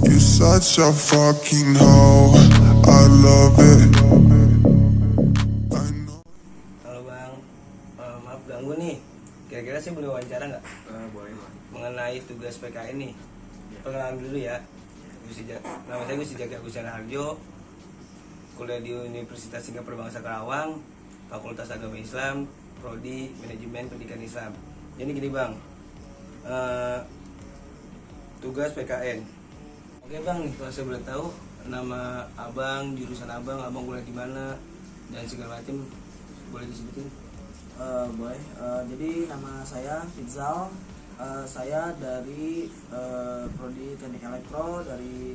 You such a fucking hoe, I love it. I know. Halo Bang, maaf ganggu nih. Kira-kira sih boleh wawancara nggak? Boleh Bang. Mengenai tugas PKN nih. Perkenalan dulu ya. Nama saya Gusti Jaki Agus Harjo. Kuliah di Universitas Singapura Bangsa Karawang, Fakultas Agama Islam, Prodi Manajemen Pendidikan Islam. Jadi gini Bang, tugas PKN. Oke Bang, nih kalau saya boleh tahu nama Abang, jurusan Abang kuliah di mana, dan segala macam boleh disebutin? Boleh. Jadi nama saya Fitzal. Saya dari Prodi Teknik Elektro dari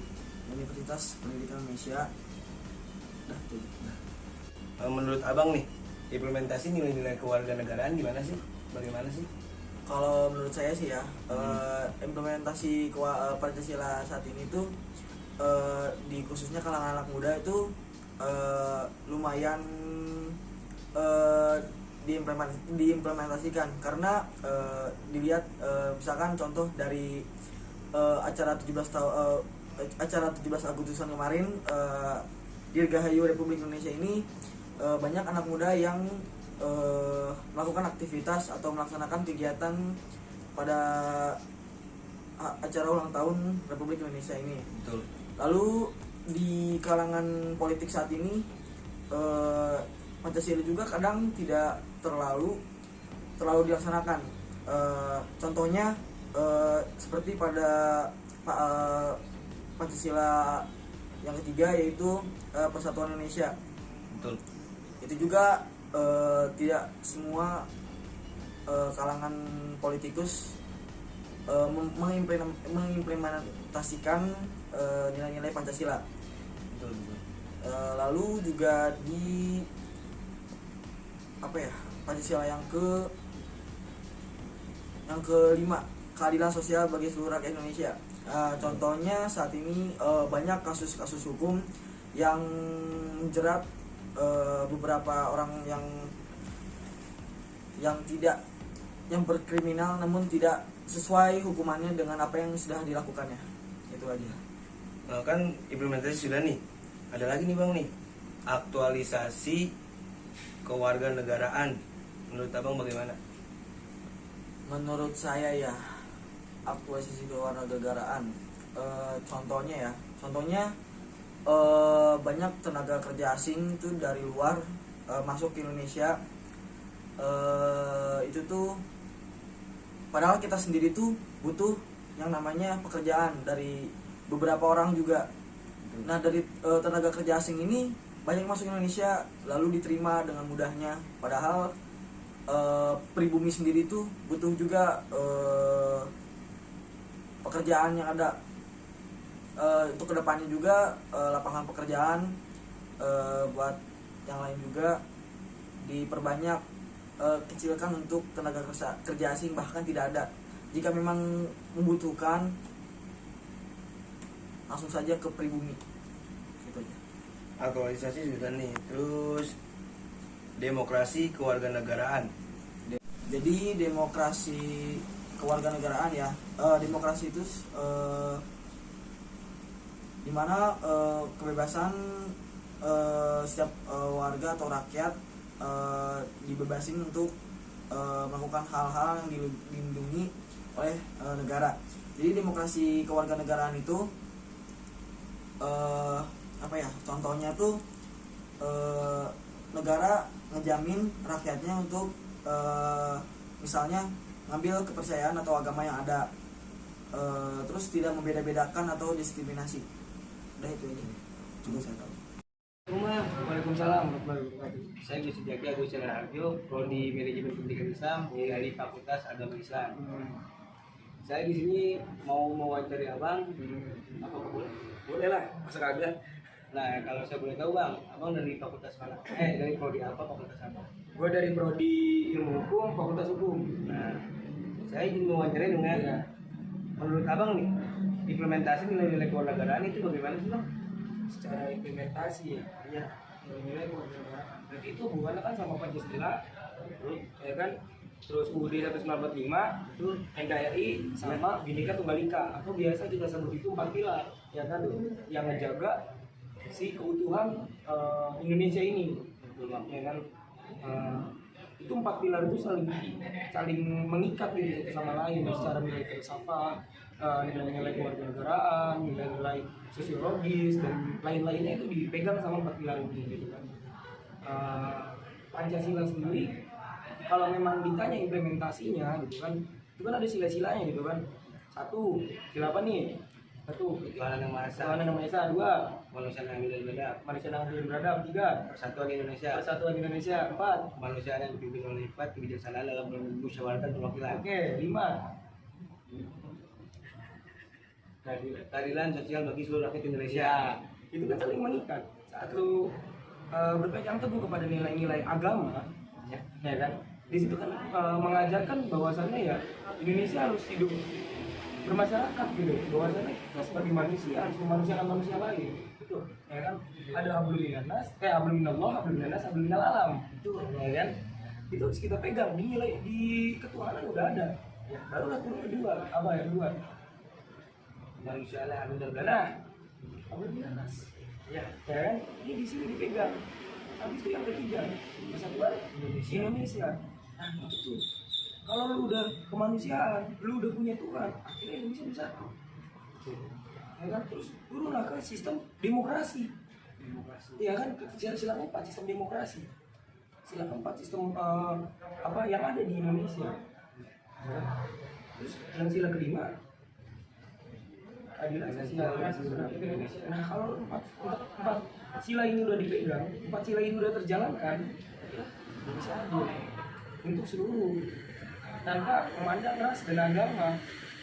Universitas Pendidikan Indonesia. Menurut Abang nih, implementasi nilai-nilai kewarganegaraan gimana sih? Bagaimana sih? Kalau menurut saya sih ya, implementasi Pancasila saat ini tuh di khususnya kalangan anak muda itu lumayan diimplementasikan karena dilihat misalkan contoh dari acara 17 Agustusan kemarin, Dirgahayu Republik Indonesia ini banyak anak muda yang melakukan aktivitas atau melaksanakan kegiatan pada acara ulang tahun Republik Indonesia ini. Betul. Lalu di kalangan politik saat ini Pancasila juga kadang tidak terlalu dilaksanakan. Contohnya seperti pada Pancasila yang ketiga, yaitu Persatuan Indonesia. Betul. Itu juga tidak semua kalangan politikus mengimplementasikan nilai-nilai Pancasila. Betul. Lalu juga di Pancasila yang kelima, keadilan sosial bagi seluruh rakyat Indonesia. Contohnya saat ini banyak kasus-kasus hukum yang menjerat beberapa orang yang berkriminal namun tidak sesuai hukumannya dengan apa yang sudah dilakukannya. Itu aja. Kan implementasi sudah nih. Ada lagi nih Bang nih, aktualisasi kewarganegaraan. Menurut Abang bagaimana? Menurut saya ya, aktualisasi kewarganegaraan, contohnya banyak tenaga kerja asing itu dari luar masuk ke Indonesia. Itu tuh padahal kita sendiri tuh butuh yang namanya pekerjaan dari beberapa orang juga. Nah, dari tenaga kerja asing ini banyak masuk Indonesia lalu diterima dengan mudahnya, padahal pribumi sendiri tuh butuh juga pekerjaan yang ada. Untuk kedepannya juga lapangan pekerjaan buat yang lain juga diperbanyak, kecilkan untuk tenaga kerja asing, bahkan tidak ada. Jika memang membutuhkan, langsung saja ke pribumi. Gitu aja. Aktualisasi sudah nih. Terus demokrasi kewarganegaraan. Jadi demokrasi kewarganegaraan ya, demokrasi itu dimana kebebasan setiap warga atau rakyat dibebasin untuk melakukan hal-hal yang dilindungi oleh negara. Jadi demokrasi kewarganegaraan itu contohnya tuh negara ngejamin rakyatnya untuk misalnya ngambil kepercayaan atau agama yang ada, terus tidak membeda-bedakan atau diskriminasi. Udah itu aja. Cukup saya tahu. Waalaikumsalam warahmatullahi wabarakatuh. Saya Gusti Jaki Agus Harjo, Prodi Manajemen Pendidikan Islam dari Fakultas Agama Islam. Saya di sini mau mewawancari Abang. Apa boleh? Boleh lah, masa kagak. Nah, kalau saya boleh tahu Bang, Abang dari fakultas mana? Dari prodi apa, fakultas apa? Gue dari Prodi Ilmu Hukum, Fakultas Hukum. Nah, saya ingin mewawancarai dengan menurut Abang nih, implementasi nilai-nilai kewarganegaraan itu bagaimana sih Bang? Secara implementasi ya, nilai-nilai kewarganegaraan. Berarti itu hubungannya kan sama Pancasila, ya kan? terus UUD 1945 itu NKRI sama Bhinneka Tunggal Ika atau biasa kita sebut itu 4 pilar ya kan yang ngejaga si keutuhan Indonesia ini ya kan. Itu 4 pilar itu saling mengikat gitu satu sama lain secara nilai filsafat, nilai-nilai kewarganegaraan, nilai-nilai sosiologis dan lain-lainnya itu dipegang sama 4 pilar ini gitu kan. Pancasila sendiri kalau memang ditanya implementasinya gitu kan, itu kan ada sila-silanya gitu kan. Satu, sila apa nih? Satu, Tuhan Yang Maha Esa. Tuhan Yang Maha Esa. Dua, Manusia yang adil dan beradab. manusia yang adil dan beradab. Tiga, Persatuan Indonesia. persatuan Indonesia. Empat, Manusia yang dipimpin oleh hikmat, kebijaksanaan dalam bermusyawarah perwakilan. oke. Lima, Keadilan sosial bagi seluruh rakyat Indonesia. itu kan saling mengikat. Satu, berpegang teguh kepada nilai-nilai agama, ya kan. Di situ kan mengajarkan bahwasannya ya Indonesia harus hidup bermasyarakat gitu, bahwasannya kita sebagai manusia harus memanusiakan manusia lain, gitu, ya kan. Ada hablum minannas, hablum minallah, hablum minannas, hablum minal alam, itu, ya kan. Itu harus kita pegang di nilai di ketuhanan udah ada. Ya, barulah turun kedua, apa yang kedua? Manusia yang adil dan beradab. Nah, hablum minannas, ya kan. Ini di sini dipegang. Habis itu yang ketiga, persatuan Indonesia. Nah, itu tuh. Kalau lu udah kemanusiaan, lu udah punya Tuhan, akhirnya Indonesia bersatu. Ya kan? Terus turunlah ke sistem demokrasi. Ya kan? Sila keempat sistem demokrasi. Sila keempat sistem apa yang ada di Indonesia. Ya kan? Terus yang sila kelima keadilan sosial Indonesia. Nah, kalau empat sila ini udah dipegang, 4 sila ini udah terjalankan, Indonesia adil untuk seluruh, tanpa memandang ras dan agama,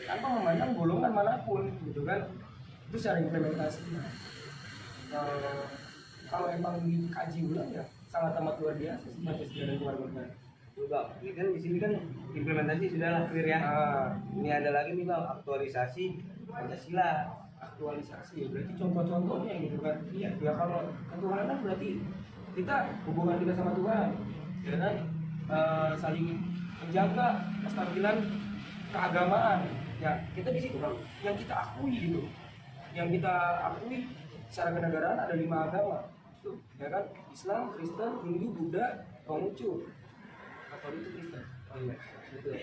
tanpa memandang golongan manapun, gitu kan. Itu secara implementasi. Kalau emang dikaji ulang ya sangat amat luar biasa sih Pancasila dan kewarganegaraan. Bang, ini kan di sini kan implementasi sudah lah clear ya. Ini ada lagi nih Bang, aktualisasi Pancasila. Aktualisasi ya berarti contoh-contohnya gitu kan. Iya, ya kalau ketuhanan berarti kita hubungan kita sama Tuhan, ya kan. Saling menjaga kestabilan keagamaan. Ya, kita di situ kan yang kita akui gitu. Yang kita akui secara kenegaraan ada 5 agama. Tuh, ya kan? Islam, Kristen, Hindu, Buddha, Konghucu. Katolik itu Kristen. Oh iya, betul.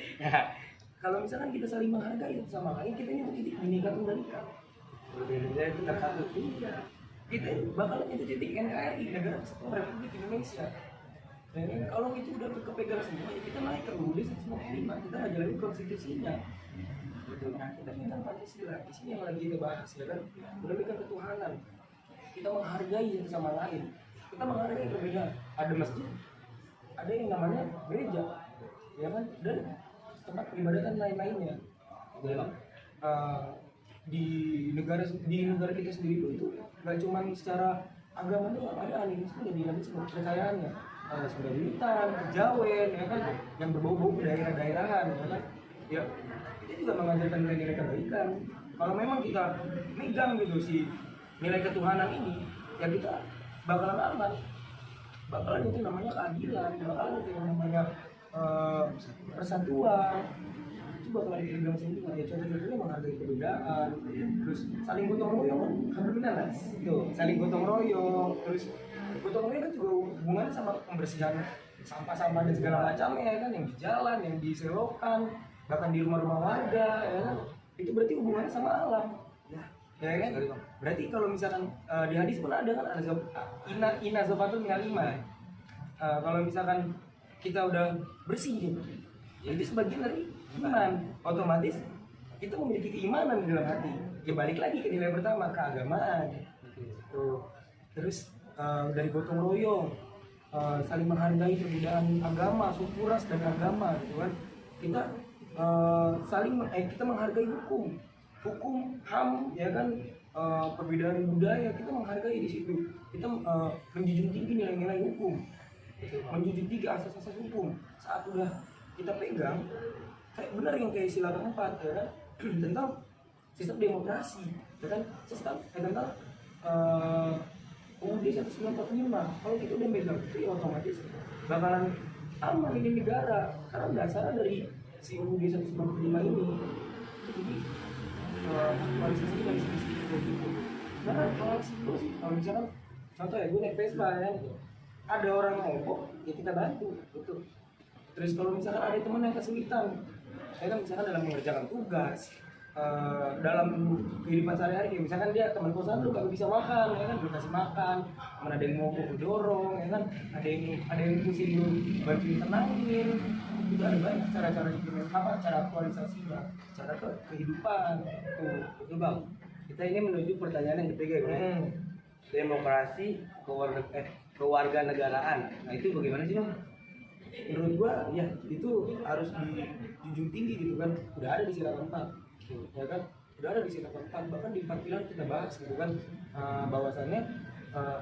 Kalau misalkan kita saling menghargai satu sama lain, kita nyebut titik Bhinneka Tunggal Ika. Berbeda-beda kita satu. Iya. Kita bakalan itu titik NKRI, Negara Kesatuan Republik Indonesia. Dan kalau itu udah kepegang semua, ya kita naik ke UUD 1945, kita ngejalanin konstitusinya. Betul. Nah, kita pegang Pancasila, di sini yang lagi kita bahas ya kan, udah pegang ketuhanan. Kita menghargai satu sama lain. Kita menghargai perbedaan. Ada masjid, ada yang namanya gereja, ya kan, dan tempat peribadatan lain-lainnya. Ya, di negara kita sendiri itu nggak cuma secara agama doang, ada animisme dan dinamisme kepercayaannya. Ada Sunda Wiwitan, Kejawen, ya kan, yang berbau-bau ke daerah-daerahan, ya kan. Ya, kita juga mengajarkan nilai-nilai kebaikan. Kalau memang kita megang gitu si nilai ketuhanan ini, ya kita bakalan aman. Bakalan itu namanya keadilan, bakalan itu yang namanya persatuan. Itu bakalan dipegang semua. Ya contoh-contohnya menghargai perbedaan, terus saling gotong royong, alhamdulillah tuh, saling gotong royong, terus gotong royong kan juga hubungannya sama pembersihan sampah-sampah dan segala macamnya ya kan, yang di jalan, yang di selokan, bahkan di rumah-rumah warga ya kan. Itu berarti hubungannya sama alam. Ya kan? Berarti kalau misalkan di hadis pun ada kan inna zafatul minal iman. Kalau misalkan kita udah bersih gitu, ya itu sebagian dari iman. Otomatis kita memiliki keimanan di dalam hati. Ya balik lagi ke nilai pertama, keagamaan. Tuh. Terus dari gotong royong, saling menghargai perbedaan agama, suku ras dan agama gitu kan. Kita kita menghargai hukum HAM ya kan, perbedaan budaya kita menghargai di situ. Kita menjunjung tinggi nilai-nilai hukum, menjunjung tinggi asas-asas hukum. Saat udah kita pegang, kayak benar yang kayak sila keempat ya kan, tentang sistem demokrasi ya kan, tentang UUD 1945. Kalau kita udah megang itu ya otomatis bakalan sama ini negara karena dasarnya dari si UUD 195 ini. Jadi kualifikasi dari sisi itu gitu. Sebenarnya kalau sih kalau misalkan contoh ya gue naik Vespa ya, ada orang mogok ya kita bantu gitu. Terus kalau misalkan ada teman yang kesulitan, saya kan misalkan dalam mengerjakan tugas, dalam kehidupan sehari-hari, kayak misalkan dia teman kosan lu gak bisa makan, ya kan, lu kasih makan, mana ada yang mogok lu dorong, ya kan, ada yang mesti lu bantuin tenangin, itu ada banyak cara-cara cara aktualisasinya, cara kehidupan, tuh, betul bang. Kita ini menuju pertanyaan yang ketiga, bang. Demokrasi, kewarganegaraan. Nah itu bagaimana sih bang? Menurut gua ya itu harus dijunjung tinggi gitu kan, udah ada di sila keempat, ya kan, udah ada di sila keempat, bahkan di 4 pilar kita bahas gitu kan, bahwasannya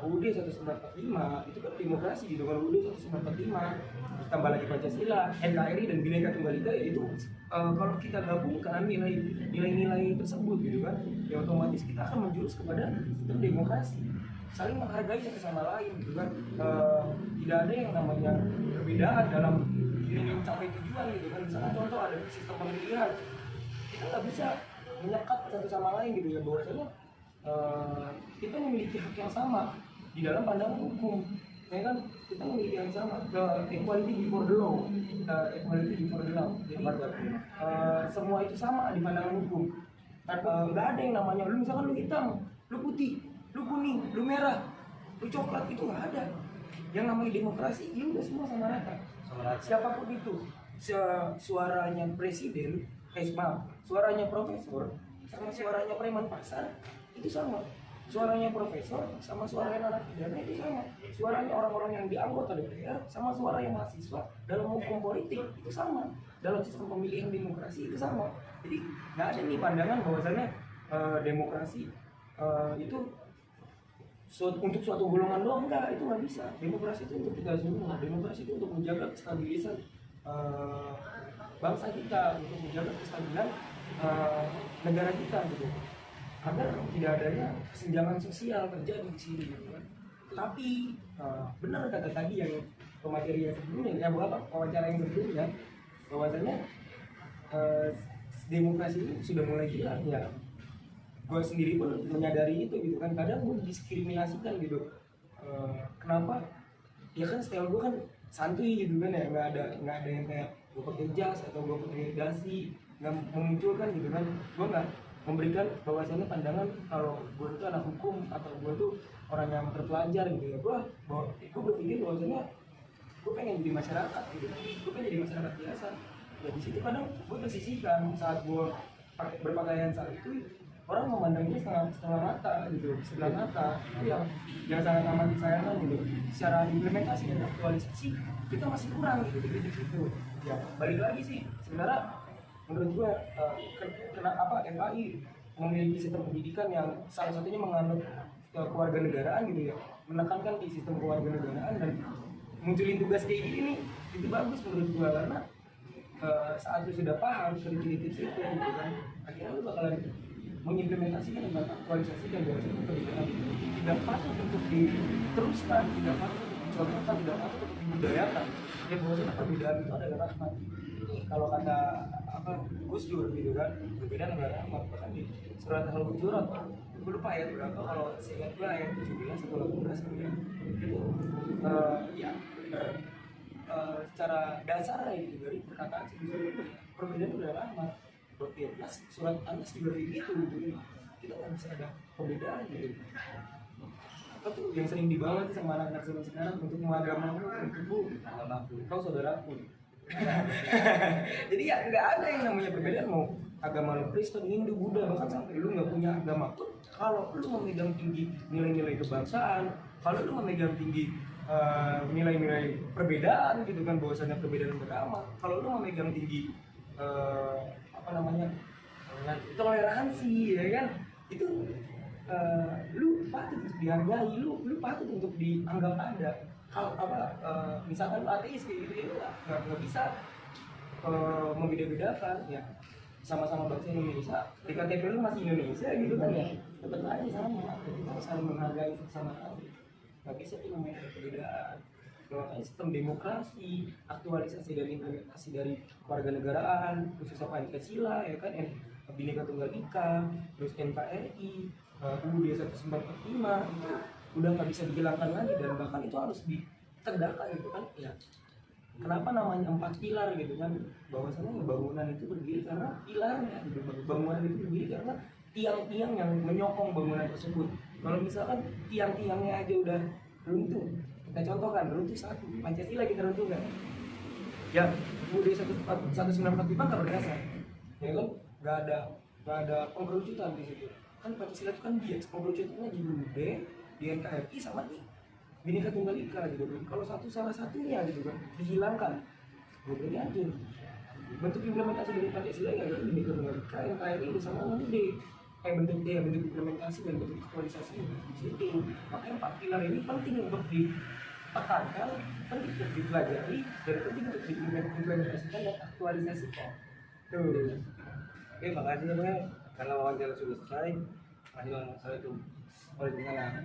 UUD 1945 itu kan demokrasi gitu kan, UUD 1945 tambah lagi Pancasila, NKRI dan Bhinneka Tunggal Ika, ya itu kalau kita gabungkan nilai-nilai tersebut gitu kan, ya otomatis kita akan menjurus kepada sistem demokrasi, saling menghargai satu sama lain gitu kan, tidak ada yang namanya perbedaan dalam ingin mencapai tujuan gitu kan. Misalnya contoh ada sistem pemilihan, kita nggak bisa menyekat satu sama lain gitu ya, bahwasanya kita memiliki hak yang sama di dalam pandangan hukum, ya kan, kita memiliki hak yang sama, equality before the law, equality before the law. Jadi semua itu sama di pandangan hukum. Nggak ada yang namanya lu misalkan lu hitam, lu putih, lu kuning, lu merah, lu coklat, itu nggak ada. Yang namanya demokrasi, ya udah semua sama rata. Siapapun itu, suaranya presiden, suaranya profesor, sama suaranya preman pasar, itu sama. Suaranya profesor sama suaranya narapidana itu sama. Suaranya orang-orang yang di anggota DPR sama suara yang mahasiswa dalam hukum politik itu sama. Dalam sistem pemilihan demokrasi itu sama. Jadi nggak ada nih pandangan bahwasannya demokrasi itu untuk suatu golongan doang, enggak, itu nggak bisa. Demokrasi itu untuk kita semua. Demokrasi itu untuk menjaga kestabilisan bangsa kita, untuk menjaga kestabilan negara kita gitu, agar tidak adanya kesenjangan sosial terjadi di sini gitu kan. Tapi benar kata tadi yang pemateri yang sebelumnya, ya wawancara yang sebelumnya, bahwasanya demokrasi ini sudah mulai hilang ya. Gue sendiri pun menyadari itu gitu kan, kadang gue didiskriminasikan gitu. Kenapa? Ya kan style gue kan santuy gitu kan ya, nggak ada yang kayak gue pakai jas atau gue pakai dasi, nggak memunculkan gitu kan. Gue nggak memberikan bahwasannya pandangan kalau gue itu anak hukum atau gue tuh orang yang terpelajar gitu ya. Gue berpikir bahwasannya gue pengen jadi masyarakat gitu, gue pengen jadi masyarakat biasa. Ya di situ kadang gue tersisihkan saat gue berpakaian saat itu, orang memandangnya setengah mata gitu, sebelah mata. Itu yang sangat amat disayangkan gitu. Secara implementasi dan aktualisasi kita masih kurang gitu di situ. Ya balik lagi sih, sebenarnya menurut gue kenapa FAI memiliki sistem pendidikan yang salah satunya menganut kewarganegaraan gitu ya, menekankan di sistem kewarganegaraan dan munculin tugas kayak gini nih, itu bagus menurut gue. Karena saat lu sudah paham tips itu gitu kan, akhirnya lu bakalan mengimplementasikan dan aktualisasikan dari sistem pendidikan itu. Tidak patut untuk diteruskan, tidak patut untuk dicontohkan, tidak patut untuk dibudayakan. Ya bahwasanya perbedaan itu adalah rahmat. Kalau kata Gus Dur gitu kan, perbedaan adalah rahmat. Bahkan di surat Al-Hujurat, gue lupa ayat berapa, kalau seingat gue ayat 17 atau 18 kemudian itu ya benar, secara dasar gitu dari perkataan si Gus Dur itu perbedaan adalah rahmat. Berarti surat Anas juga kayak gitu gitu. Kita nggak bisa ada perbedaan gitu. Apa tuh yang sering dibawa tuh sama anak-anak zaman sekarang, untuk agamamu, untukku, agamaku, kau saudaraku. Jadi ya nggak ada yang namanya perbedaan, mau agama lu Kristen, Hindu, Buddha, bahkan sampai lu nggak punya agama pun, kalau lu memegang tinggi nilai-nilai kebangsaan, kalau lu memegang tinggi nilai-nilai perbedaan gitu kan, bahwasannya perbedaan beragama, kalau lu memegang tinggi toleransi ya kan, itu lu patut untuk dihargai, lu patut untuk dianggap ada. Kalau misalkan lu ateis kayak gitu ya, lu nggak bisa membeda-bedakan ya, sama-sama bangsa Indonesia, di KTP lu masih Indonesia gitu kan ya, tetap aja sama, kita saling menghargai sama lain, nggak bisa tuh namanya perbedaan. makanya sistem demokrasi, aktualisasi dan implementasi dari kewarganegaraan, khususnya Pancasila, ya kan, Bhinneka Tunggal Ika, terus NKRI, UUD 1945 itu udah nggak bisa dihilangkan lagi, dan bahkan itu harus ditegakkan gitu kan ya. Kenapa namanya 4 pilar gitu kan, bahwasanya bangunan itu berdiri karena pilarnya gitu. Bangunan itu berdiri karena tiang-tiang yang menyokong bangunan tersebut. Kalau misalkan tiang-tiangnya aja udah runtuh, kita contohkan runtuh satu, Pancasila kita runtuhkan, ya UUD 1945 nggak berdasar, ya kan, nggak ada pengkerucutan di situ kan. Pancasila itu kan dia pengkerucutannya di UUD, di NKRI, sama di Bhinneka Tunggal Ika gitu kan. Kalau salah satunya gitu kan dihilangkan, berarti hancur. Bentuk implementasi dari Pancasila ya itu Bhinneka Tunggal Ika, NKRI sama UUD. Bentuk implementasi dan bentuk aktualisasi di situ. Makanya 4 pilar ini penting untuk ditekankan, penting untuk dipelajari, dan penting untuk diimplementasikan dan aktualisasikan. Tuh. Oke, makasih ya Bang. Karena wawancara sudah selesai. Masih Assalamualaikum. Waalaikumsalam.